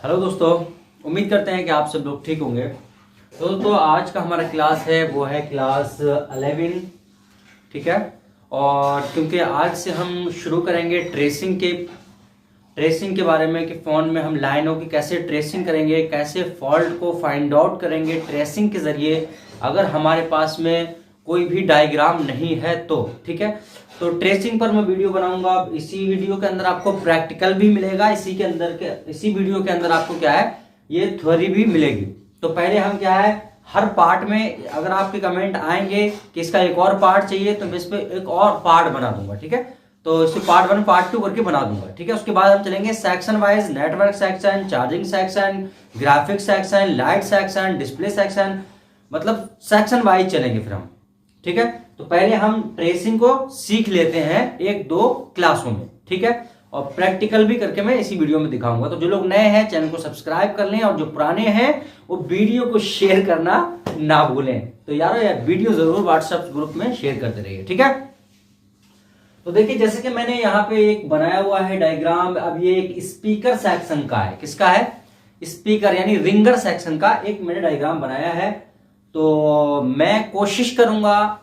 Hello दोस्तों, उम्मीद करते हैं कि आप सब लोग ठीक होंगे। तो दोस्तों आज का हमारा क्लास है वो है क्लास 11, ठीक है। और क्योंकि आज से हम शुरू करेंगे ट्रेसिंग के बारे में कि फ़ोन में हम लाइनों की कैसे ट्रेसिंग करेंगे, कैसे फॉल्ट को फाइंड आउट करेंगे ट्रेसिंग के ज़रिए, अगर हमारे पास में कोई भी डायग्राम नहीं है तो, ठीक है। तो ट्रेसिंग पर मैं वीडियो बनाऊंगा। इसी वीडियो के अंदर आपको प्रैक्टिकल भी मिलेगा, इसी वीडियो के अंदर आपको क्या है, ये थ्योरी भी मिलेगी। तो पहले हम क्या है, हर पार्ट में अगर आपके कमेंट आएंगे कि इसका एक और पार्ट चाहिए तो मैं इस पर एक और पार्ट बना दूंगा, ठीक है। तो इसे पार्ट 1 पार्ट 2 करके बना दूंगा, ठीक है। उसके बाद हम चलेंगे section wise, network section, charging section, graphics section, light section, display section, मतलब सेक्शन वाइज चलेंगे फिर हम, ठीक है। तो पहले हम ट्रेसिंग को सीख लेते हैं 1-2 क्लासों में, ठीक है। और प्रैक्टिकल भी करके मैं इसी वीडियो में दिखाऊंगा। तो जो लोग नए हैं चैनल को सब्सक्राइब कर लें, और जो पुराने हैं वो वीडियो को शेयर करना ना भूलें। तो यार वीडियो जरूर व्हाट्सएप ग्रुप में शेयर करते रहिए, ठीक है। तो देखिए जैसे कि मैंने यहाँ पे एक बनाया हुआ है डायग्राम। अब ये एक स्पीकर सेक्शन का है। किसका है? स्पीकर यानी रिंगर सेक्शन का एक मैंने डायग्राम बनाया है। तो मैं कोशिश करूंगा,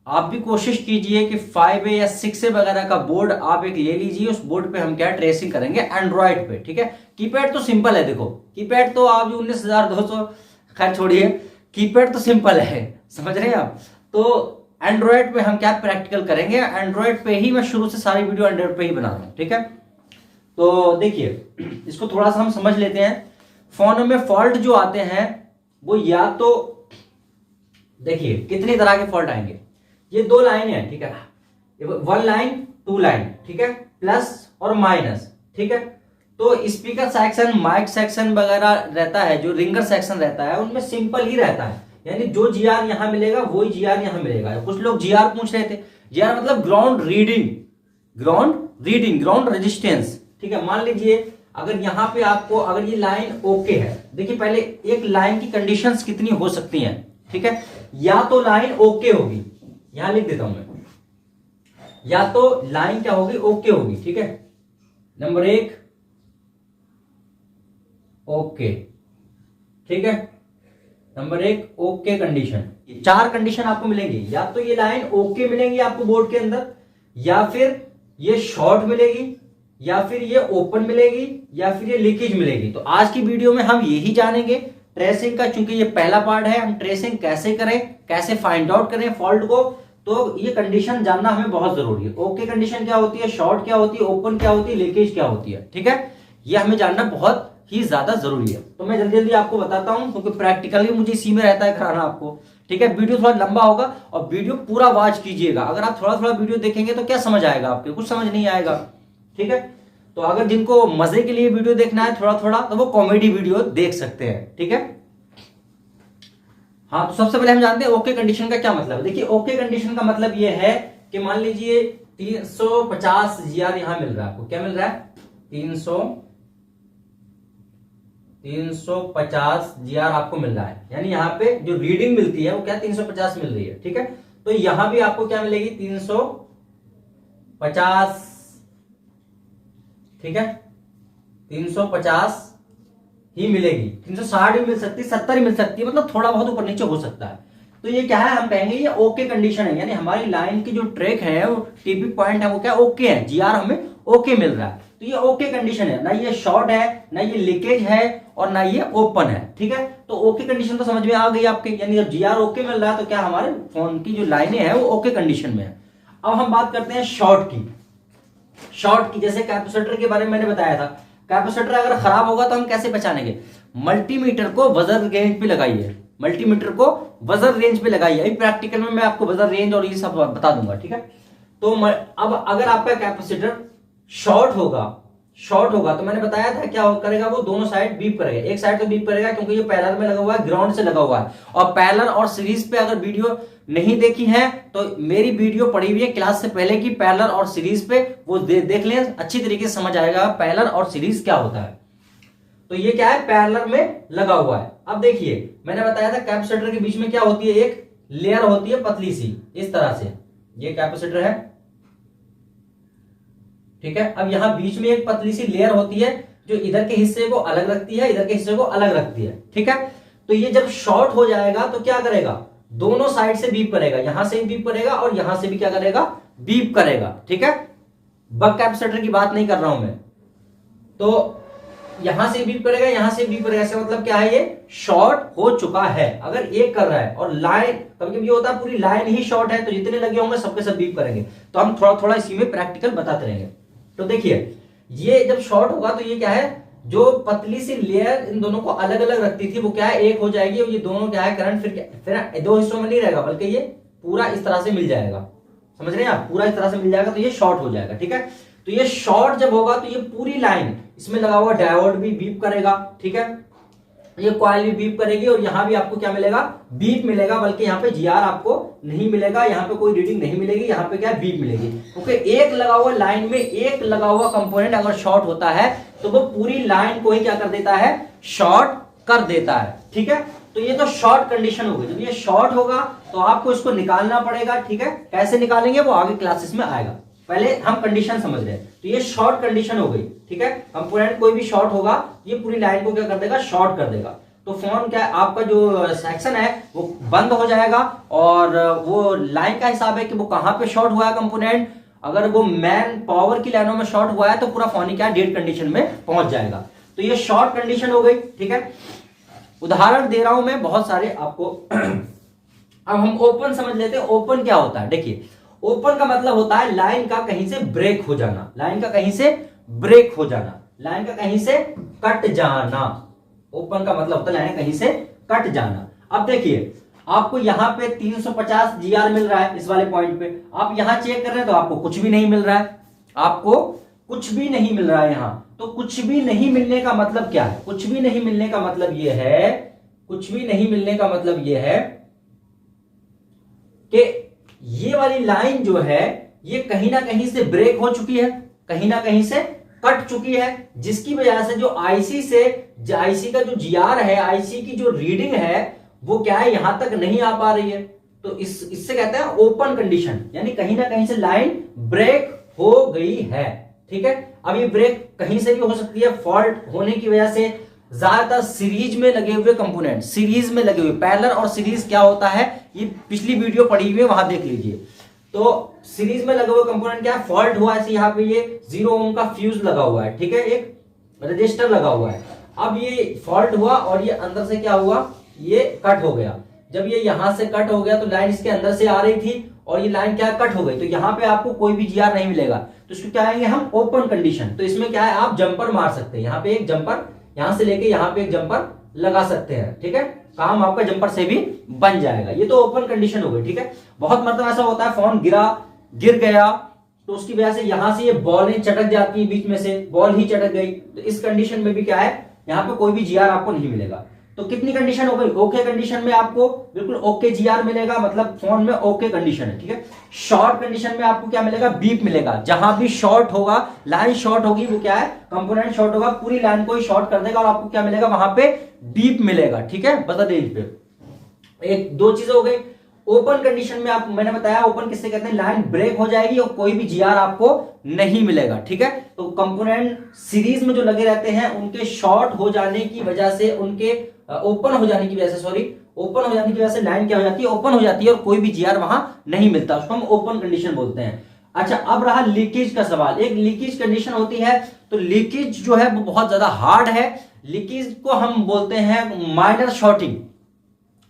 आप भी कोशिश कीजिए कि 5A या 6A वगैरह का बोर्ड आप एक ले लीजिए। उस बोर्ड पे हम क्या ट्रेसिंग करेंगे एंड्रॉइड पे, ठीक है। कीपैड तो सिंपल है, देखो कीपैड तो आप 19,200, खैर छोड़िए, कीपैड तो सिंपल है, समझ रहे हैं आप। तो एंड्रॉइड पे हम क्या प्रैक्टिकल करेंगे, एंड्रॉइड पे ही मैं शुरू से सारी वीडियो एंड्रॉइड पे ही बना रहा हूं, ठीक है। तो देखिए इसको थोड़ा सा हम समझ लेते हैं। फोन में फॉल्ट जो आते हैं वो या तो देखिए कितनी तरह के फॉल्ट आएंगे। ये 2 लाइन है, ठीक है, 1 लाइन 2 लाइन, ठीक है, प्लस और माइनस, ठीक है। तो स्पीकर सेक्शन, माइक सेक्शन वगैरह रहता है, जो रिंगर सेक्शन रहता है उनमें सिंपल ही रहता है, यानी जो जीआर यहां मिलेगा वही जीआर यहां मिलेगा। कुछ लोग जीआर पूछ रहे थे, जीआर मतलब ग्राउंड रीडिंग, ग्राउंड रेजिस्टेंस, ठीक है। मान लीजिए अगर यहां पे आपको, अगर ये लाइन ओके है, देखिए पहले एक लाइन की कंडीशंस कितनी हो सकती हैं, ठीक है। या तो लाइन ओके होगी, यहां लिख देता हूं मैं, या तो लाइन क्या होगी, ओके होगी, ठीक है। नंबर 1 ओके, ठीक है। Number 1 okay condition. 4 कंडीशन आपको मिलेंगी, या तो ये लाइन ओके मिलेंगी आपको बोर्ड के अंदर, या फिर ये शॉर्ट मिलेगी, या फिर ये ओपन मिलेगी, या फिर ये लीकेज मिलेगी। तो आज की वीडियो में हम यही जानेंगे ट्रेसिंग का, चूंकि ये पहला पार्ट है, हम ट्रेसिंग कैसे करें, कैसे फाइंड आउट करें फॉल्ट को। तो ये कंडीशन जानना हमें बहुत जरूरी है। ओके कंडीशन क्या होती है, शॉर्ट क्या होती है, ओपन क्या होती है, लीकेज क्या होती है, ठीक है। ये हमें जानना बहुत ही ज्यादा जरूरी है। तो मैं जल्दी जल्दी आपको बताता हूं, क्योंकि प्रैक्टिकली मुझे इसी में रहता है कराना आपको, ठीक है। वीडियो थोड़ा लंबा होगा और वीडियो पूरा वॉच कीजिएगा। अगर आप थोड़ा थोड़ा वीडियो देखेंगे तो क्या समझ आएगा आपके, कुछ समझ नहीं आएगा, ठीक है। तो अगर जिनको मजे के लिए वीडियो देखना है थोड़ा थोड़ा, तो वो कॉमेडी वीडियो देख सकते हैं, ठीक है। हाँ, तो सबसे पहले हम जानते हैं ओके कंडीशन का क्या मतलब है। देखिए ओके कंडीशन का मतलब ये है कि मान लीजिए 350 जीआर यहां मिल रहा है आपको, क्या मिल रहा है, 350 जीआर आपको मिल रहा है, यानी यहाँ पे जो रीडिंग मिलती है वो क्या 350 मिल रही है, ठीक है। तो यहां भी आपको क्या मिलेगी, 350, ठीक है, 350 ही मिलेगी। 360 भी मिल सकती है, 70 ही मिल सकती है, मतलब थोड़ा बहुत ऊपर नीचे हो सकता है। तो ये क्या है, हम कहेंगे ये ओके कंडीशन है, यानी हमारी लाइन की जो ट्रैक है, वो टीपी पॉइंट है, वो क्या ओके है, जीआर हमें ओके मिल रहा है। तो ये ओके कंडीशन है, ना ये शॉर्ट है, ना ये लीकेज है, और ना ये ओपन है, ठीक है। तो ओके कंडीशन तो समझ में आ गई आपके, यानी जब जीआर ओके मिल रहा है तो क्या हमारे फोन की जो लाइनें हैं वो ओके कंडीशन में है। अब हम बात करते हैं शॉर्ट की। जैसे कैपेसिटर के बारे में मैंने बताया था, कैपेसिटर अगर खराब होगा तो हम कैसे पहचानेंगे, मल्टीमीटर को बजर रेंज पे लगाइए, मल्टीमीटर को बजर रेंज पे लगाइए। अभी प्रैक्टिकल में मैं आपको बजर रेंज और ये सब बता दूंगा, ठीक है। तो अब अगर आपका कैपेसिटर शॉर्ट होगा तो मैंने बताया था क्या करेगा, वो दोनों साइड बीप करेगा। एक साइड तो बीप करेगा क्योंकि ये पैरेलल में लगा हुआ है, ग्राउंड से लगा हुआ है। और पैरेलल और सीरीज पे अगर वीडियो नहीं देखी है तो मेरी वीडियो पड़ी हुई है क्लास से पहले की पैरेलल और सीरीज पे, वो देख लें, अच्छी तरीके से समझ आएगा पैरेलल और सीरीज क्या होता है। तो ये क्या है, पैरेलल में लगा हुआ है। अब देखिए मैंने बताया था कैपेसिटर के बीच में क्या होती है, एक लेयर होती है पतली सी, इस तरह से। ये कैपेसिटर है, ठीक है। अब यहां बीच में एक पतली सी लेयर होती है जो इधर के हिस्से को अलग रखती है, इधर के हिस्से को अलग रखती है, ठीक है। तो ये जब शॉर्ट हो जाएगा तो क्या करेगा, दोनों साइड से बीप करेगा, यहां से भी बीप करेगा और यहां से भी क्या करेगा, बीप करेगा, ठीक है। बक कैपेसिटर की बात नहीं कर रहा हूं मैं। तो यहां से बीप करेगा, यहां से बीप करेगा, इसका मतलब क्या है, ये शॉर्ट हो चुका है। अगर एक कर रहा है और लाइन, कभी कभी ये होता है पूरी लाइन ही शॉर्ट है, तो जितने लगे होंगे सबके सब बीप करेंगे। तो हम थोड़ा थोड़ा इसी में प्रैक्टिकल बताते रहेंगे। तो देखिए, ये जब शॉर्ट होगा तो ये क्या है, जो पतली सी लेयर इन दोनों को अलग अलग रखती थी वो क्या है, एक हो जाएगी, और ये दोनों क्या है, करंट फिर दो हिस्सों में नहीं रहेगा, बल्कि ये पूरा इस तरह से मिल जाएगा। समझ रहे हैं आप, पूरा इस तरह से मिल जाएगा, तो ये शॉर्ट हो जाएगा, ठीक है। तो ये शॉर्ट जब होगा तो ये पूरी लाइन, इसमें लगा हुआ डायोड भी बीप करेगा, ठीक है, ये कॉइल भी बीप करेगी, और यहां भी आपको क्या मिलेगा, बीप मिलेगा, बल्कि यहाँ पे जीआर आपको नहीं मिलेगा, यहाँ पे कोई रीडिंग नहीं मिलेगी, यहाँ पे क्या बीप मिलेगी। क्योंकि एक लगा हुआ लाइन में एक लगा हुआ कंपोनेंट अगर शॉर्ट होता है तो वो पूरी लाइन को ही क्या कर देता है, शॉर्ट कर देता है, ठीक है। तो ये तो शॉर्ट कंडीशन हो गई। जब ये शॉर्ट होगा तो आपको इसको निकालना पड़ेगा, ठीक है। कैसे निकालेंगे वो आगे क्लासेस में आएगा, पहले हम कंडीशन समझ रहे हैं। तो ये शॉर्ट कंडीशन हो गई, ठीक है। कंपोनेंट कोई भी शॉर्ट होगा, ये पूरी लाइन को क्या कर देगा, शॉर्ट कर देगा। तो फोन क्या है, आपका जो सेक्शन है वो बंद हो जाएगा, और वो लाइन का हिसाब है कि वो कहां पे शॉर्ट हुआ है कंपोनेंट। अगर वो मैन पावर की लाइनों में शॉर्ट हुआ है तो पूरा फोन क्या डेड कंडीशन में पहुंच जाएगा। तो ये शॉर्ट कंडीशन हो गई, ठीक है। उदाहरण दे रहा हूं मैं बहुत सारे आपको। अब हम ओपन समझ लेते हैं। ओपन क्या होता है, देखिए, ओपन का मतलब होता है लाइन का कहीं से ब्रेक हो जाना, लाइन का कहीं से ब्रेक हो जाना, लाइन का कहीं से कट जाना। ओपन का मतलब होता है लाइन कहीं से कट जाना। अब देखिए, आपको यहां पे 350 जीआर मिल रहा है इस वाले पॉइंट पे, आप यहां चेक कर रहे हैं तो आपको कुछ भी नहीं मिल रहा है, आपको कुछ भी नहीं मिल रहा है यहां। तो कुछ भी नहीं मिलने का मतलब क्या है, कुछ भी नहीं मिलने का मतलब यह है, कुछ भी नहीं मिलने का मतलब यह है कि ये वाली लाइन जो है ये कहीं ना कहीं से ब्रेक हो चुकी है, कहीं ना कहीं से कट चुकी है, जिसकी वजह से जो आईसी का जो जीआर है, आईसी की जो रीडिंग है वो क्या है, यहां तक नहीं आ पा रही है। तो इससे कहते हैं ओपन कंडीशन, यानी कहीं ना कहीं से लाइन ब्रेक हो गई है, ठीक है। अब ये ब्रेक कहीं से भी हो सकती है, फॉल्ट होने की वजह से। ज्यादातर सीरीज में लगे हुए कंपोनेंट, सीरीज में लगे हुए, पैरेलल और सीरीज क्या होता है, ये पिछली वीडियो पड़ी हुई है, वहां देख लीजिए। तो सीरीज में लगे हुए कंपोनेंट क्या है, फॉल्ट हुआ है, यहाँ पे ये 0 ओम का फ्यूज लगा हुआ है, ठीक है, एक रजिस्टर लगा हुआ है। अब ये फॉल्ट हुआ और ये अंदर से क्या हुआ, ये कट हो गया। जब ये यहां से कट हो गया तो लाइन इसके अंदर से आ रही थी, और ये लाइन क्या कट हो गई, तो यहाँ पे आपको कोई भी जीआर नहीं मिलेगा। तो इसको क्या आएंगे हम, ओपन कंडीशन। तो इसमें क्या है, आप जंपर मार सकते हैं, यहाँ पे एक जंपर, यहां से लेके यहाँ पे एक जंपर लगा सकते हैं, ठीक है। काम आपका जंपर से भी बन जाएगा। ये तो ओपन कंडीशन हो गई, ठीक है। बहुत मतलब ऐसा होता है, फोन गिर गया तो उसकी वजह से यहां से ये बॉल चटक जाती है, बीच में से बॉल ही चटक गई, तो इस कंडीशन में भी क्या है, यहाँ पे कोई भी जीआर आपको नहीं मिलेगा। तो कितनी कंडीशन हो गई, ओके कंडीशन में आपको बिल्कुल ओके जीआर मिलेगा, मतलब फोन में ओके कंडीशन है, ठीक है। शॉर्ट कंडीशन में आपको क्या मिलेगा, बीप मिलेगा। जहां भी शॉर्ट होगा, लाइन शॉर्ट होगी, वो क्या है, कंपोनेंट शॉर्ट होगा, पूरी लाइन को ही शॉर्ट कर देगा, और आपको क्या मिलेगा, वहां पे बीप मिलेगा, ठीक है, बता रेंज पे। एक दो चीजें हो गई। ओपन कंडीशन में आपको मैंने बताया, ओपन किससे कहते हैं, लाइन ब्रेक हो जाएगी और कोई भी जीआर आपको नहीं मिलेगा, ठीक है। तो कंपोनेंट सीरीज में जो लगे रहते हैं उनके शॉर्ट हो जाने की वजह से, उनके ओपन हो जाने की वजह से, सॉरी, ओपन हो जाने की वजह से लाइन क्या हो जाती है, ओपन हो जाती है, और कोई भी जीआर वहां नहीं मिलता, उसको हम ओपन कंडीशन बोलते हैं। अच्छा, अब रहा लीकेज का सवाल। एक लीकेज कंडीशन होती है, तो लीकेज जो है वो बहुत ज्यादा हार्ड है। लीकेज को हम बोलते हैं माइनर शॉर्टिंग,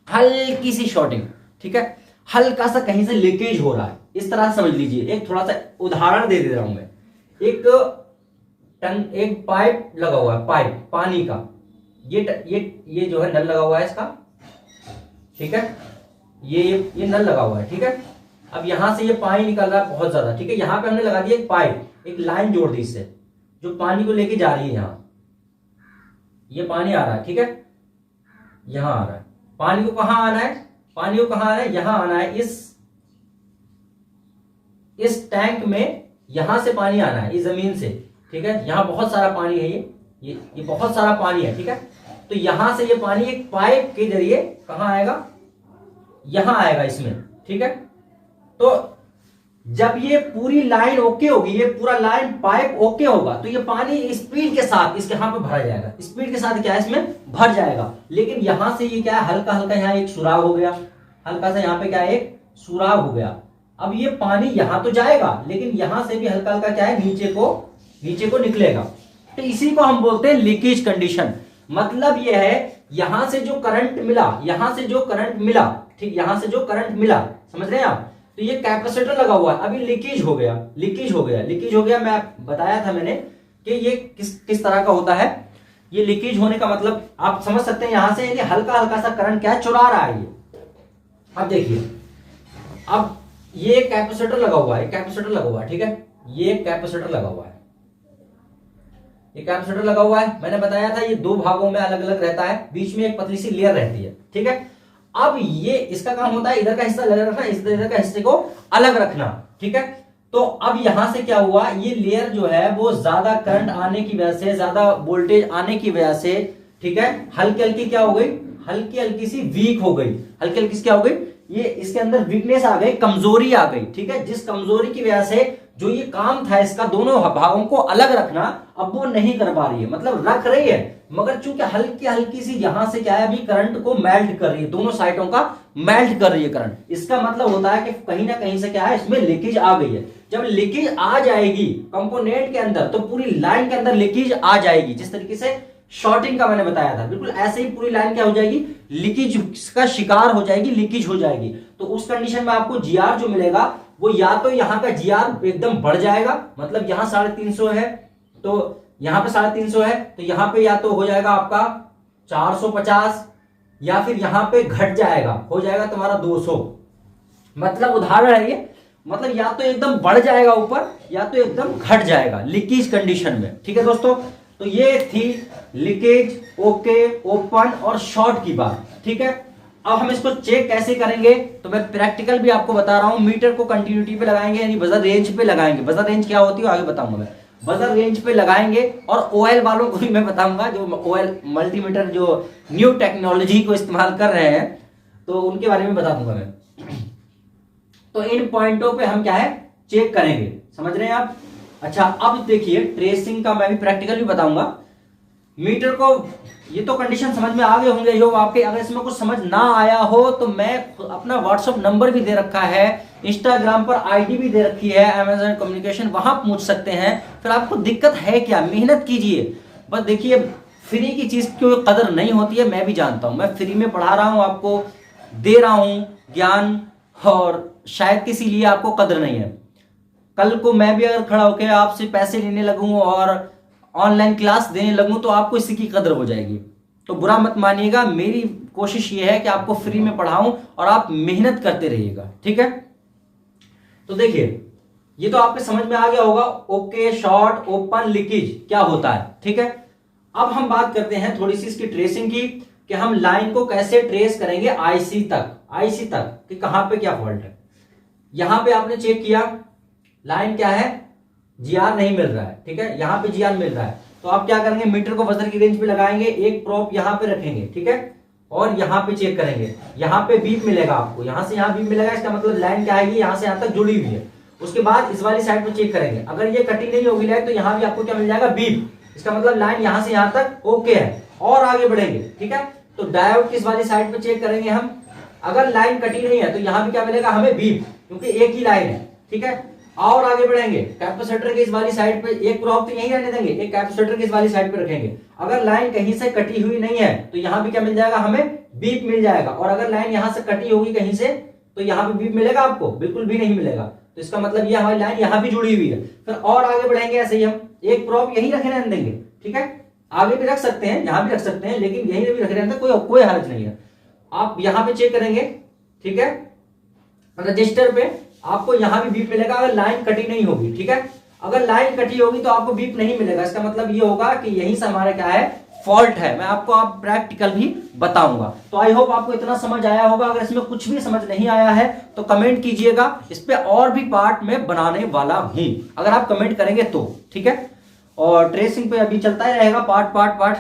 हल्की सी शॉर्टिंग, ठीक है, हल्का सा कहीं से लीकेज हो रहा है, इस तरह समझ लीजिए। एक थोड़ा सा उदाहरण दे रहा हूं मैं। एक पाइप लगा हुआ है, पाइप पानी का, ये जो है नल लगा हुआ है इसका, ठीक है, ये नल लगा हुआ है, ठीक है। अब यहां से ये पानी निकल रहा है बहुत ज्यादा, ठीक है। यहां पे हमने लगा दिया एक पाइप, एक लाइन जोड़ दी इससे, जो पानी को लेके जा रही है। यहां ये पानी आ रहा है, ठीक है, यहां आ रहा है। पानी को कहां आना है, पानी को कहां आना है, यहां आना है, इस टैंक में यहां से पानी आना है, इस जमीन से, ठीक है। यहां बहुत सारा पानी है, ये बहुत सारा पानी है, ठीक है। तो यहां से ये पानी एक पाइप के जरिए कहां आएगा, यहां आएगा इसमें, ठीक है। तो जब ये पूरी लाइन ओके होगी, ये पूरा लाइन पाइप ओके होगा, तो ये पानी स्पीड के साथ इसके यहां पे भरा जाएगा, स्पीड के साथ क्या है इसमें भर जाएगा। लेकिन यहां से ये क्या है, हल्का हल्का यहाँ एक सुराग हो गया, हल्का सा यहाँ पे क्या है एक सुराग हो गया। अब ये पानी यहां तो जाएगा, लेकिन यहां से भी हल्का हल्का क्या है नीचे को निकलेगा। तो इसी को हम बोलते हैं लीकेज कंडीशन। मतलब ये है यहां से जो करंट मिला, यहां से जो करंट मिला, ठीक, यहां से जो करंट मिला, समझ रहे हैं आप, तो ये कैपेसिटर लगा हुआ है, अभी लीकेज हो गया। मैं बताया था मैंने कि ये किस तरह का होता है। ये लीकेज होने का मतलब आप समझ सकते हैं, यहां से यानी हल्का हल्का सा करंट क्या चुरा रहा है ये। अब देखिए, अब ये कैपेसिटर लगा हुआ है, ठीक है, ये कैपेसिटर लगा हुआ है, मैंने बताया था ये दो भागों में अलग अलग रहता है, बीच में एक पतली सी लेयर रहती है, ठीक है। अब ये इसका काम होता है इधर का हिस्सा अलग रखना, इधर का हिस्से को अलग रखना, ठीक है। तो अब यहां से क्या हुआ, ये लेयर जो है वो ज्यादा करंट आने की वजह से, ज्यादा वोल्टेज आने की वजह से, ठीक है, हल्की हल्की क्या हो गई, हल्की हल्की सी वीक हो गई, हल्की हल्की सी क्या हो गई, ये इसके अंदर वीकनेस आ गई, कमजोरी आ गई, ठीक है। जिस कमजोरी की वजह से जो ये काम था इसका दोनों भागों को अलग रखना, अब वो नहीं कर पा रही है, मतलब रख रही है मगर चूंकि हल्की हल्की सी यहां से क्या है अभी करंट को मेल्ट कर रही है, दोनों साइडों का मेल्ट कर रही है करंट। इसका मतलब होता है कि कहीं ना कहीं से क्या है इसमें लीकेज आ गई है। जब लीकेज आ जाएगी कंपोनेंट के अंदर, तो पूरी लाइन के अंदर लीकेज आ जाएगी। जिस तरीके से शॉर्टिंग का मैंने बताया था, बिल्कुल ऐसे ही पूरी लाइन क्या हो जाएगी, लीकेज का शिकार हो जाएगी, लीकेज हो जाएगी। तो उस कंडीशन में आपको जीआर जो मिलेगा वो या तो यहाँ का जीआर एकदम बढ़ जाएगा, मतलब यहाँ 350 है तो यहाँ पे 350 है, तो यहाँ पे या तो हो जाएगा आपका 450, या फिर यहाँ पे घट जाएगा, हो जाएगा तुम्हारा 200। मतलब उदाहरण है ये, मतलब या तो एकदम बढ़ जाएगा ऊपर या तो एकदम घट जाएगा लीकेज कंडीशन में, ठीक है दोस्तों। तो ये थी लीकेज, ओके, ओपन और शॉर्ट की बात, ठीक है। अब हम इसको चेक कैसे करेंगे, तो मैं प्रैक्टिकल भी आपको बता रहा हूं। मीटर को कंटिन्यूटी पे लगाएंगे, यानी बजर रेंज पे लगाएंगे। बजर रेंज क्या होती है आगे बताऊंगा मैं। बजर रेंज पे लगाएंगे, और ओएल वालों को भी मैं बताऊंगा, जो ओएल मल्टीमीटर जो न्यू टेक्नोलॉजी को इस्तेमाल कर रहे हैं, तो उनके बारे में बता दूंगा मैं। तो इन पॉइंटों पे हम क्या है चेक करेंगे, समझ रहे हैं आप। अच्छा, अब देखिए ट्रेसिंग का मैं भी प्रैक्टिकल भी बताऊंगा। मीटर को ये तो कंडीशन समझ में आ गए होंगे जो आपके। अगर इसमें कुछ समझ ना आया हो तो मैं अपना व्हाट्सएप नंबर भी दे रखा है, इंस्टाग्राम पर आईडी भी दे रखी है, अमेजन कम्युनिकेशन, वहां पूछ सकते हैं। फिर आपको दिक्कत है क्या, मेहनत कीजिए। बस देखिए, फ्री की चीज की कदर नहीं होती है, मैं भी जानता हूं। मैं फ्री में पढ़ा रहा हूं, आपको दे रहा हूं ज्ञान, और शायद इसीलिए आपको कदर नहीं है। कल को मैं भी अगर खड़ा होकर आपसे पैसे लेने लगूं और ऑनलाइन क्लास देने लगूं तो आपको इसी की कदर हो जाएगी। तो बुरा मत मानिएगा, मेरी कोशिश ये है कि आपको फ्री में पढ़ाऊं और आप मेहनत करते रहिएगा, ठीक है। तो देखिए, ये तो आपके समझ में आ गया होगा, ओके, शॉर्ट, ओपन, लीकेज क्या होता है, ठीक है। अब हम बात करते हैं थोड़ी सी इसकी ट्रेसिंग की, कि हम लाइन को कैसे ट्रेस करेंगे आईसी तक कि कहां पे क्या फॉल्ट है। यहां पे आपने चेक किया, लाइन क्या है, जीआर नहीं मिल रहा है, ठीक है। यहां पे जीआर मिल रहा है, तो आप क्या करेंगे, मीटर को बजर की रेंज पे लगाएंगे, एक प्रोप यहां पे रखेंगे, ठीक है, और यहां पे चेक करेंगे। यहां पे बीप मिलेगा आपको, यहां से यहां बीप मिलेगा, इसका मतलब लाइन क्या आएगी, यहां से यहां तक जुड़ी हुई है। उसके बाद इस वाली साइड पे चेक करेंगे, अगर ये कटी नहीं होगी लाइन, तो यहां भी आपको क्या मिल जाएगा, बीप। इसका मतलब लाइन यहां से यहां तक ओके है, और आगे बढ़ेंगे, ठीक है। तो डायोड किस वाली साइड पे चेक करेंगे हम, अगर लाइन कटी नहीं है तो यहां भी क्या मिलेगा हमें, बीप, क्योंकि एक ही लाइन है, ठीक है। और आगे बढ़ेंगे, कैपेसिटर के इस वाली साइड पे एक प्रोब तो यहीं रहने देंगे, एक कैपेसिटर के इस वाली साइड पे रखेंगे। अगर लाइन कहीं से कटी हुई नहीं है तो यहां भी क्या मिल जाएगा हमें, बीप मिल जाएगा। और अगर लाइन यहां से कटी होगी कहीं से, तो यहां पे बीप मिलेगा आपको, बिल्कुल भी नहीं मिलेगा। तो इसका मतलब ये हमारी लाइन यहां भी जुड़ी हुई है। फिर और आगे बढ़ेंगे, ऐसे ही हम एक प्रोब यहीं रखे रहने देंगे, ठीक है। आगे भी रख सकते हैं, यहां भी रख सकते हैं, लेकिन यहीं भी रखे रहने देंगे, कोई हर्ज नहीं है। आप यहां पे चेक करेंगे, ठीक है, रजिस्टर पे आपको यहां भी बीप मिलेगा अगर लाइन कटी नहीं होगी, ठीक है। अगर लाइन कटी होगी तो आपको बीप नहीं मिलेगा, इसका मतलब ये होगा कि यहीं से हमारा क्या है, फॉल्ट है। मैं आपको आप प्रैक्टिकल भी बताऊंगा। तो आई होप आपको इतना समझ आया होगा। अगर इसमें कुछ भी समझ नहीं आया है तो कमेंट कीजिएगा, इस पे और भी पार्ट में बनाने वाला हूं, अगर आप कमेंट करेंगे तो, ठीक है। और ट्रेसिंग पे अभी चलता ही रहेगा, पार्ट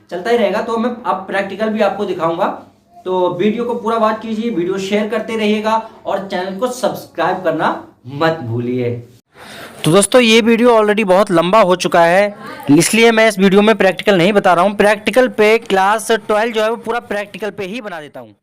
चलता ही रहेगा, तो मैं आप प्रैक्टिकल भी आपको दिखाऊंगा। तो वीडियो को पूरा वॉच कीजिए, वीडियो शेयर करते रहिएगा और चैनल को सब्सक्राइब करना मत भूलिए। तो दोस्तों ये वीडियो ऑलरेडी बहुत लंबा हो चुका है, इसलिए मैं इस वीडियो में प्रैक्टिकल नहीं बता रहा हूँ। प्रैक्टिकल पे क्लास 12 जो है वो पूरा प्रैक्टिकल पे ही बना देता हूँ।